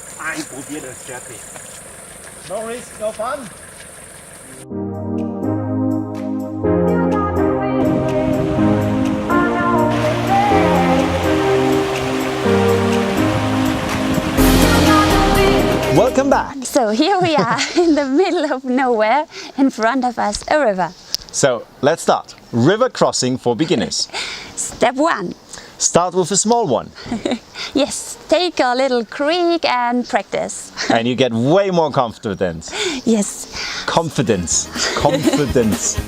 Probier das, Jeffy. No risk, no fun. Welcome back. So here we are in the middle of nowhere, in front of us a river. So let's start. River crossing for beginners. Step 1. Start with a small one Yes, take a little creek and practice. and you get way more confidence. Yes. Confidence. Confidence.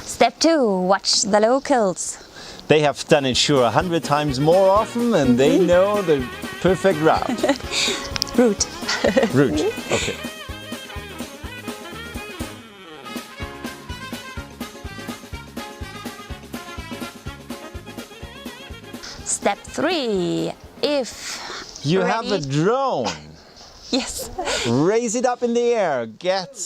Step 2. Watch the locals. They have done it sure 100 times more often and they know the perfect route. Route. Route. Okay. Step 3. If You ready, have a drone. Yes. Raise it up in the air. Get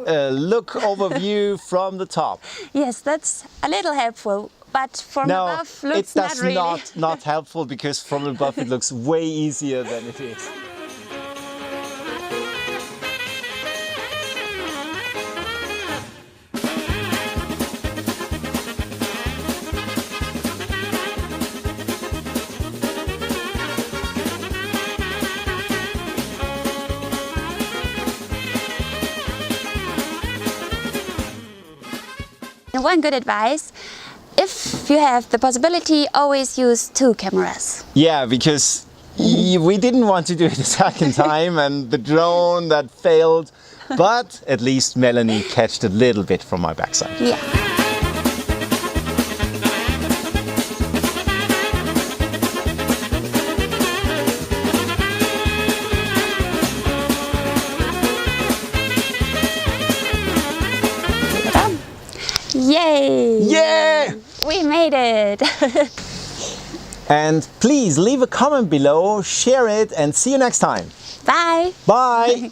a look overview from the top. Yes, that's a little helpful, but from No, above looks it does not really. not helpful because from above it looks way easier than it is. And one good advice, if you have the possibility, always use 2 cameras. Yeah, because we didn't want to do it a second time and the drone that failed, but at least Melanie catched a little bit from my backside. Yeah. Yay! Yeah! We made it! And please leave a comment below, share it, and see you next time. Bye! Bye!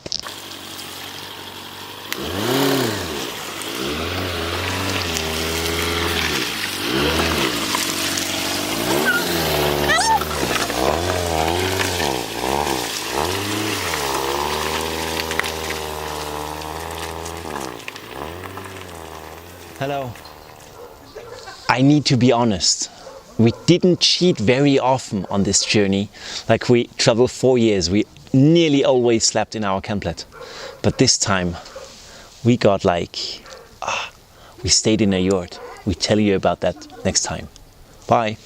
Hello. I need to be honest. We didn't cheat very often on this journey. Like, we traveled 4 years. We nearly always slept in our camplet. But this time we got we stayed in a yurt. We tell you about that next time. Bye.